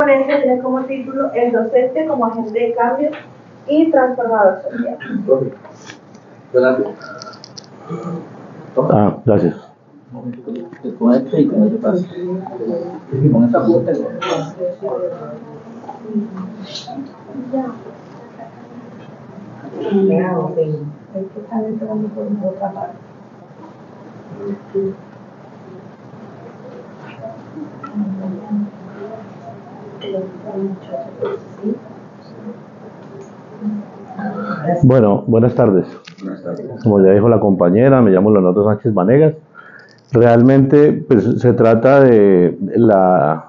ponencia tiene como título El docente como agente de cambio y transformador social. Gracias. Con este y con este paso. Con esta puerta. Bueno, buenas tardes. Como ya dijo la compañera, me llamo Leonardo Sánchez Vanegas. Realmente pues, se trata de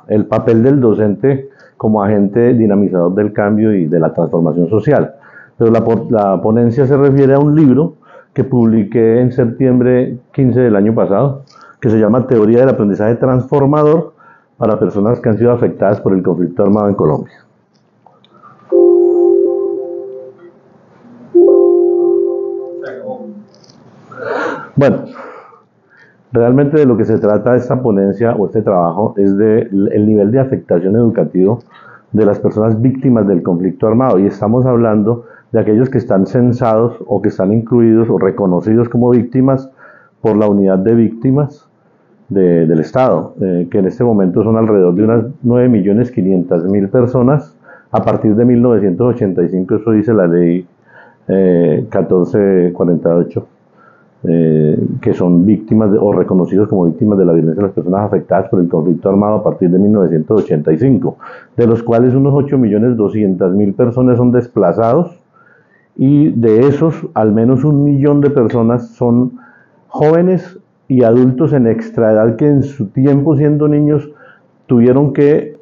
el papel del docente como agente dinamizador del cambio y de la transformación social. Pero la ponencia se refiere a un libro que publiqué en septiembre 15 del año pasado, que se llama Teoría del Aprendizaje Transformador para personas que han sido afectadas por el conflicto armado en Colombia. Bueno, realmente de lo que se trata esta ponencia o este trabajo es del nivel de afectación educativo de las personas víctimas del conflicto armado, y estamos hablando de aquellos que están censados o que están incluidos o reconocidos como víctimas por la unidad de víctimas del Estado, que en este momento son alrededor de unas 9.500.000 personas a partir de 1985, eso dice la ley 1448. Que son víctimas o reconocidos como víctimas de la violencia de las personas afectadas por el conflicto armado a partir de 1985, de los cuales unos 8.200.000 personas son desplazados, y de esos al menos 1 millón de personas son jóvenes y adultos en extraedad que en su tiempo siendo niños tuvieron que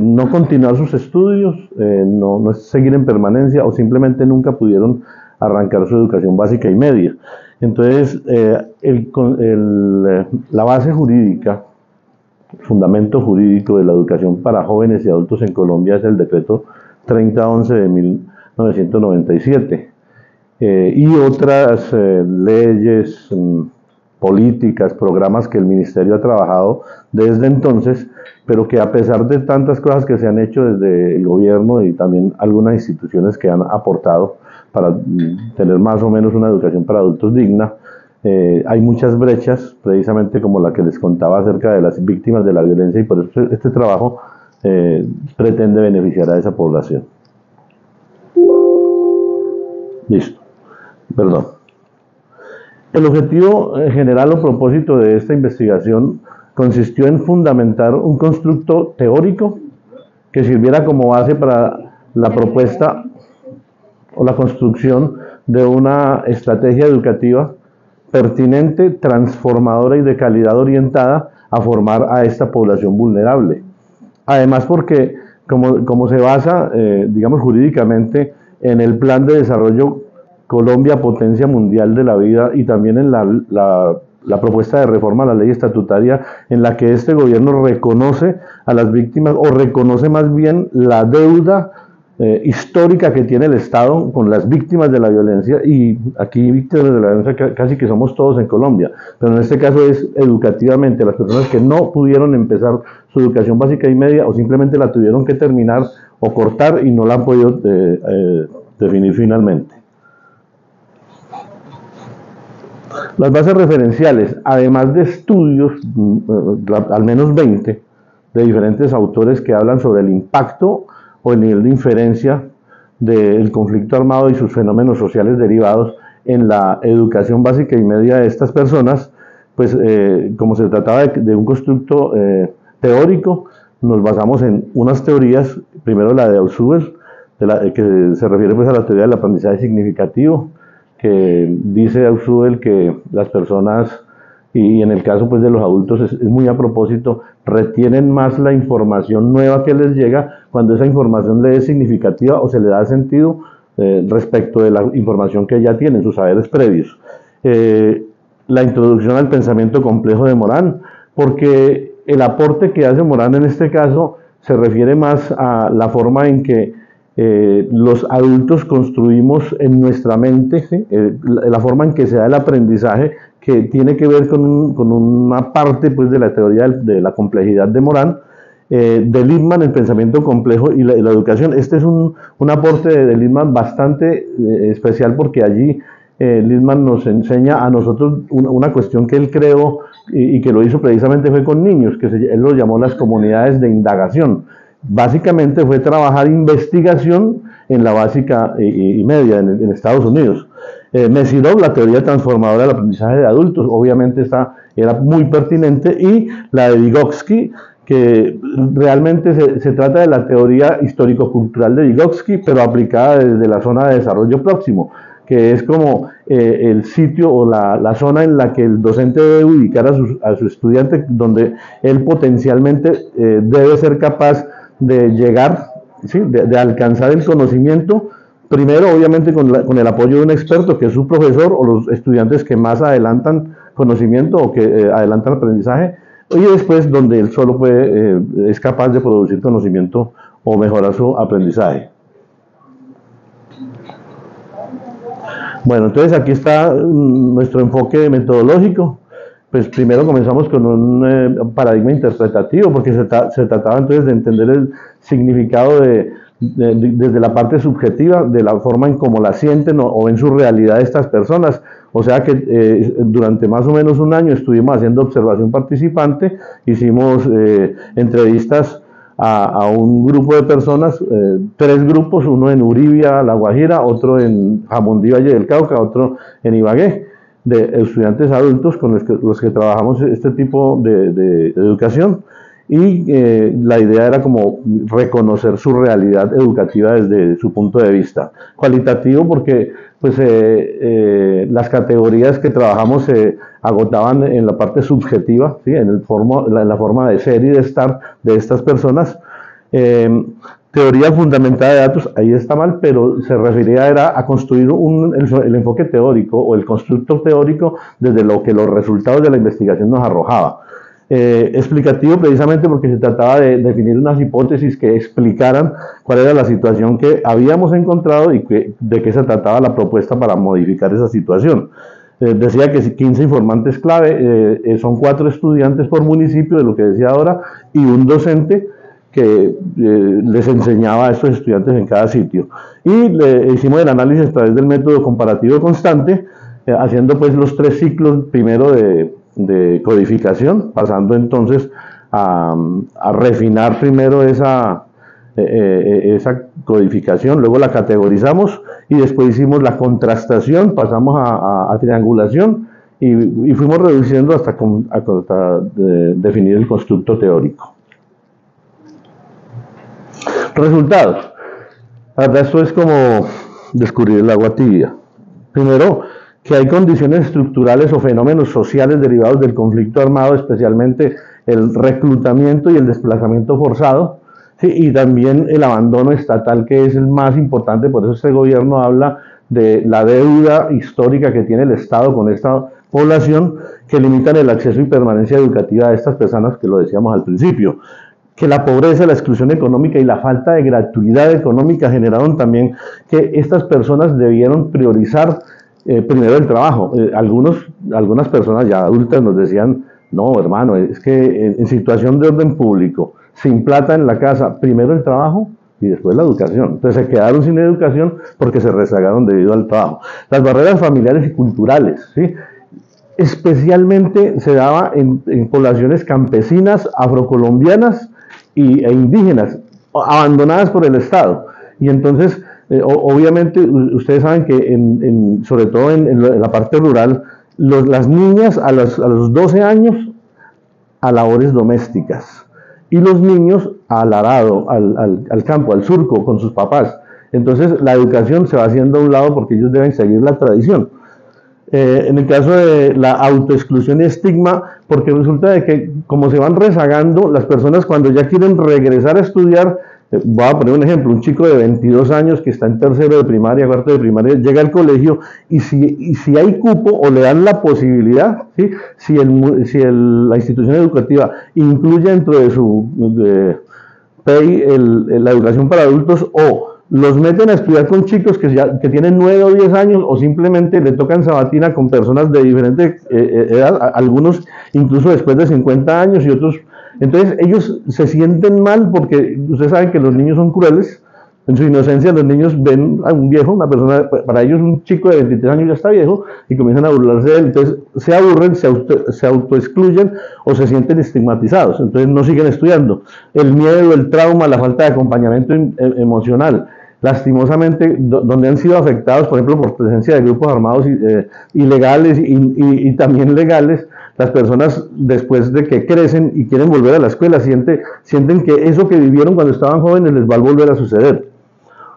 no continuar sus estudios, no seguir en permanencia, o simplemente nunca pudieron arrancar su educación básica y media. Entonces, la base jurídica, el fundamento jurídico de la educación para jóvenes y adultos en Colombia es el decreto 3011 de 1997 y otras leyes, políticas, programas que el Ministerio ha trabajado desde entonces, pero que a pesar de tantas cosas que se han hecho desde el gobierno y también algunas instituciones que han aportado para tener más o menos una educación para adultos digna, hay muchas brechas, precisamente como la que les contaba acerca de las víctimas de la violencia, y por eso este trabajo pretende beneficiar a esa población. Listo, perdón. El objetivo general o propósito de esta investigación consistió en fundamentar un constructo teórico que sirviera como base para la propuesta o la construcción de una estrategia educativa pertinente, transformadora y de calidad orientada a formar a esta población vulnerable. Además, porque como se basa, digamos, jurídicamente en el Plan de Desarrollo Colombia Potencia Mundial de la Vida, y también en la propuesta de reforma a la ley estatutaria, en la que este gobierno reconoce a las víctimas, o reconoce más bien la deuda histórica que tiene el Estado con las víctimas de la violencia, y aquí víctimas de la violencia casi que somos todos en Colombia, pero en este caso es educativamente las personas que no pudieron empezar su educación básica y media, o simplemente la tuvieron que terminar o cortar y no la han podido definir finalmente. Las bases referenciales, además de estudios, al menos 20, de diferentes autores que hablan sobre el impacto o el nivel de inferencia del conflicto armado y sus fenómenos sociales derivados en la educación básica y media de estas personas, pues como se trataba de un constructo teórico, nos basamos en unas teorías, primero la de Ausubel, que se refiere pues a la teoría del aprendizaje significativo, que dice Ausubel que las personas, y en el caso pues de los adultos es muy a propósito, retienen más la información nueva que les llega cuando esa información le es significativa o se le da sentido respecto de la información que ya tienen, sus saberes previos. La introducción al pensamiento complejo de Morán, porque el aporte que hace Morán en este caso se refiere más a la forma en que los adultos construimos en nuestra mente, ¿sí? La forma en que se da el aprendizaje, que tiene que ver con una parte pues, de la teoría de la complejidad de Morán, de Lippmann, el pensamiento complejo y la educación. Este es un aporte de Lippmann bastante especial, porque allí Lippmann nos enseña a nosotros una cuestión que él creó y que lo hizo precisamente fue con niños, que él lo llamó las comunidades de indagación. Básicamente fue trabajar investigación en la básica y media en Estados Unidos. Mesidov, la teoría transformadora del aprendizaje de adultos, obviamente esta era muy pertinente, y la de Vygotsky, que realmente se trata de la teoría histórico-cultural de Vygotsky, pero aplicada desde la zona de desarrollo próximo, que es como el sitio o la zona en la que el docente debe ubicar a su estudiante, donde él potencialmente debe ser capaz de llegar, ¿sí? de alcanzar el conocimiento, primero obviamente con el apoyo de un experto que es su profesor, o los estudiantes que más adelantan conocimiento o que adelantan aprendizaje, y después donde él solo es capaz de producir conocimiento o mejorar su aprendizaje. Bueno, entonces aquí está nuestro enfoque metodológico. Pues primero comenzamos con un paradigma interpretativo, porque se trataba entonces de entender el significado desde la parte subjetiva, de la forma en cómo la sienten o ven su realidad estas personas. O sea que durante más o menos un año estuvimos haciendo observación participante, hicimos entrevistas a un grupo de personas, 3 grupos, uno en Uribia, La Guajira, otro en Jamundí, Valle del Cauca, otro en Ibagué, de estudiantes adultos con los que trabajamos este tipo de educación. Y la idea era como reconocer su realidad educativa desde su punto de vista. Cualitativo porque pues, las categorías que trabajamos se agotaban en la parte subjetiva, ¿sí? en la forma de ser y de estar de estas personas. Teoría fundamentada de datos, ahí está mal, pero se refería a construir el enfoque teórico o el constructo teórico desde lo que los resultados de la investigación nos arrojaba. Explicativo precisamente porque se trataba de definir unas hipótesis que explicaran cuál era la situación que habíamos encontrado y de qué se trataba la propuesta para modificar esa situación. Decía que 15 informantes clave, son 4 estudiantes por municipio, de lo que decía ahora, y un docente que les enseñaba a estos estudiantes en cada sitio. Y hicimos el análisis a través del método comparativo constante, haciendo pues los 3 ciclos, primero de codificación, pasando entonces a refinar primero esa codificación, luego la categorizamos y después hicimos la contrastación, pasamos a triangulación y fuimos reduciendo hasta definir el constructo teórico. Resultados. La verdad, esto es como descubrir el agua tibia. Primero, que hay condiciones estructurales o fenómenos sociales derivados del conflicto armado, especialmente el reclutamiento y el desplazamiento forzado, ¿sí? Y también el abandono estatal, que es el más importante. Por eso este gobierno habla de la deuda histórica que tiene el Estado con esta población, que limitan el acceso y permanencia educativa de estas personas, que lo decíamos al principio. Que la pobreza, la exclusión económica y la falta de gratuidad económica generaron también que estas personas debieron priorizar primero el trabajo. Algunas personas ya adultas nos decían, no hermano, es que en situación de orden público, sin plata en la casa, primero el trabajo y después la educación. Entonces se quedaron sin educación porque se rezagaron debido al trabajo. Las barreras familiares y culturales, ¿sí? Especialmente se daba en poblaciones campesinas, afrocolombianas e indígenas, abandonadas por el Estado. Y entonces, obviamente, ustedes saben que sobre todo en la parte rural, las niñas a los 12 años a labores domésticas y los niños al arado, al campo, al surco con sus papás. Entonces la educación se va haciendo a un lado porque ellos deben seguir la tradición. En el caso de la autoexclusión y estigma, porque resulta de que como se van rezagando, las personas cuando ya quieren regresar a estudiar, voy a poner un ejemplo, un chico de 22 años que está en tercero de primaria, cuarto de primaria, llega al colegio y si hay cupo o le dan la posibilidad, ¿sí? si la institución educativa incluye dentro de su PEI la educación para adultos, o los meten a estudiar con chicos que tienen 9 o 10 años, o simplemente le tocan sabatina con personas de diferente edad, algunos incluso después de 50 años y otros Entonces ellos se sienten mal porque ustedes saben que los niños son crueles. En su inocencia los niños ven a un viejo, una persona, para ellos un chico de 23 años ya está viejo y comienzan a burlarse de él, entonces se aburren, se autoexcluyen o se sienten estigmatizados, entonces no siguen estudiando. El miedo, el trauma, la falta de acompañamiento emocional, lastimosamente, donde han sido afectados, por ejemplo, por presencia de grupos armados ilegales y también legales, las personas después de que crecen y quieren volver a la escuela sienten que eso que vivieron cuando estaban jóvenes les va a volver a suceder.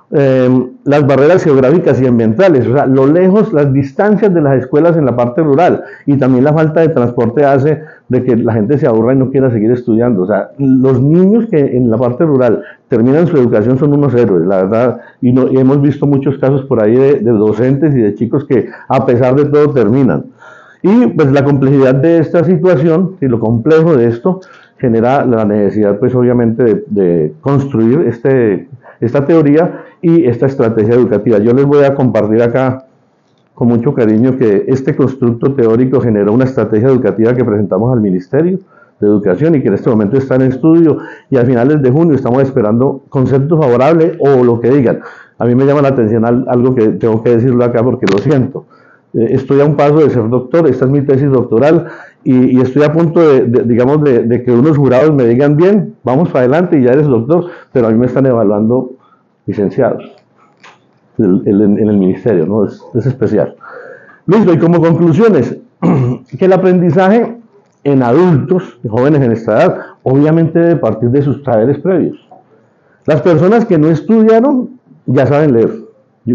Las barreras geográficas y ambientales, o sea, lo lejos, las distancias de las escuelas en la parte rural y también la falta de transporte hace de que la gente se aburra y no quiera seguir estudiando. O sea, los niños que en la parte rural terminan su educación son unos héroes, la verdad, y hemos visto muchos casos por ahí de docentes y de chicos que a pesar de todo terminan. Y pues la complejidad de esta situación y lo complejo de esto genera la necesidad pues obviamente de construir esta teoría y esta estrategia educativa. Yo les voy a compartir acá con mucho cariño que este constructo teórico generó una estrategia educativa que presentamos al Ministerio de Educación y que en este momento está en estudio y a finales de junio estamos esperando concepto favorable o lo que digan. A mí me llama la atención algo que tengo que decirlo acá porque lo siento. Estoy a un paso de ser doctor, esta es mi tesis doctoral y estoy a punto de que unos jurados me digan bien, vamos para adelante y ya eres doctor, pero a mí me están evaluando licenciados en el ministerio, ¿no? Es especial. Listo, y como conclusiones, que el aprendizaje en adultos, jóvenes en esta edad, obviamente debe partir de sus saberes previos. Las personas que no estudiaron ya saben leer.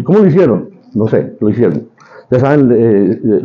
¿Cómo lo hicieron? No sé, lo hicieron. Ya saben,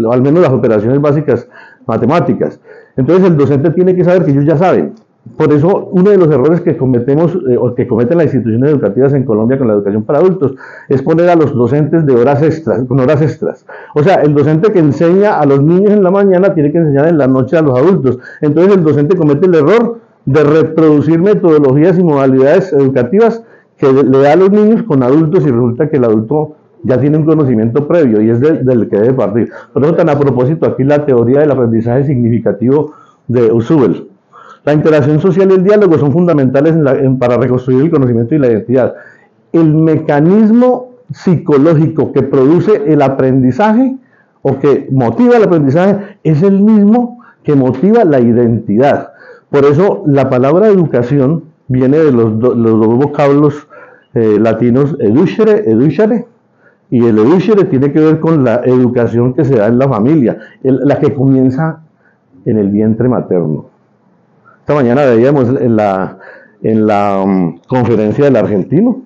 al menos las operaciones básicas matemáticas. Entonces el docente tiene que saber que ellos ya saben. Por eso uno de los errores que cometemos o que cometen las instituciones educativas en Colombia con la educación para adultos es poner a los docentes de horas extras, con horas extras. O sea, el docente que enseña a los niños en la mañana tiene que enseñar en la noche a los adultos. Entonces el docente comete el error de reproducir metodologías y modalidades educativas que le da a los niños con adultos y resulta que el adulto ya tiene un conocimiento previo y es del que debe partir. Por eso tan a propósito aquí la teoría del aprendizaje significativo de Usubel. La interacción social y el diálogo son fundamentales para reconstruir el conocimiento y la identidad. El mecanismo psicológico que produce el aprendizaje o que motiva el aprendizaje es el mismo que motiva la identidad. Por eso la palabra educación viene de los dos vocablos latinos educere, educere, y el educere tiene que ver con la educación que se da en la familia, la que comienza en el vientre materno. Esta mañana veíamos en la conferencia del argentino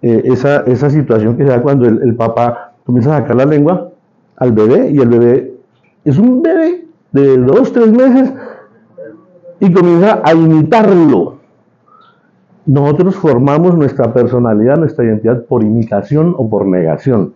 esa situación que se da cuando el papá comienza a sacar la lengua al bebé y el bebé es un bebé de 2, 3 meses y comienza a imitarlo. Nosotros formamos nuestra personalidad, nuestra identidad por imitación o por negación.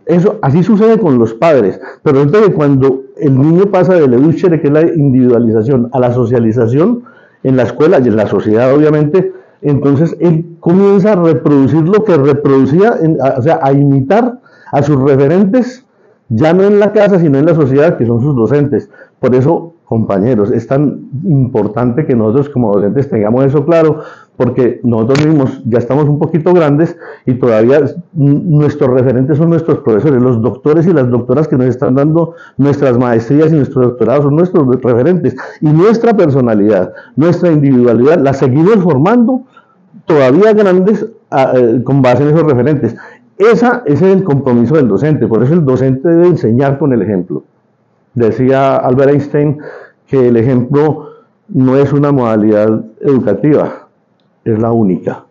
Eso así sucede con los padres, pero entonces cuando el niño pasa del educere, que es la individualización, a la socialización en la escuela y en la sociedad obviamente, entonces él comienza a reproducir lo que reproducía, o sea, a imitar a sus referentes, ya no en la casa, sino en la sociedad, que son sus docentes. Por eso, compañeros, es tan importante que nosotros como docentes tengamos eso claro, porque nosotros mismos ya estamos un poquito grandes y todavía nuestros referentes son nuestros profesores, los doctores y las doctoras que nos están dando nuestras maestrías y nuestros doctorados son nuestros referentes, y nuestra personalidad, nuestra individualidad la seguimos formando todavía grandes con base en esos referentes. Ese es el compromiso del docente, por eso el docente debe enseñar con el ejemplo. Decía Albert Einstein que el ejemplo no es una modalidad educativa, es la única.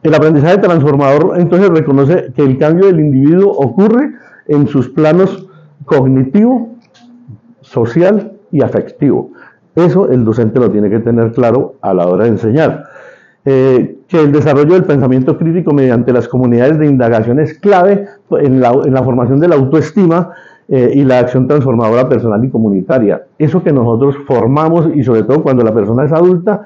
El aprendizaje transformador entonces reconoce que el cambio del individuo ocurre en sus planos cognitivo, social y afectivo. Eso el docente lo tiene que tener claro a la hora de enseñar. Que el desarrollo del pensamiento crítico mediante las comunidades de indagación es clave en la formación de la autoestima y la acción transformadora personal y comunitaria. Eso que nosotros formamos, y sobre todo cuando la persona es adulta,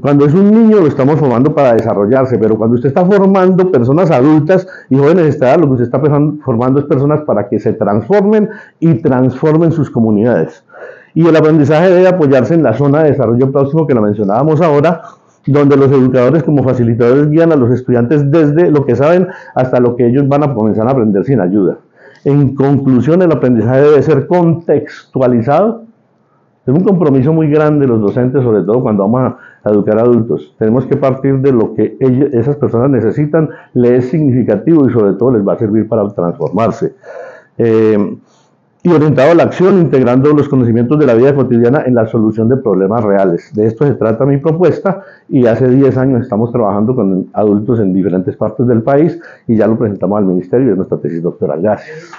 cuando es un niño lo estamos formando para desarrollarse, pero cuando usted está formando personas adultas y jóvenes de esta edad, lo que usted está formando es personas para que se transformen y transformen sus comunidades. Y el aprendizaje debe apoyarse en la zona de desarrollo próximo que la mencionábamos ahora, donde los educadores como facilitadores guían a los estudiantes desde lo que saben hasta lo que ellos van a comenzar a aprender sin ayuda. En conclusión, el aprendizaje debe ser contextualizado. Es un compromiso muy grande de los docentes, sobre todo cuando vamos a educar a adultos. Tenemos que partir de lo que esas personas necesitan, les es significativo y sobre todo les va a servir para transformarse. Y orientado a la acción, integrando los conocimientos de la vida cotidiana en la solución de problemas reales. De esto se trata mi propuesta y hace 10 años estamos trabajando con adultos en diferentes partes del país y ya lo presentamos al ministerio y es nuestra tesis doctoral. Gracias.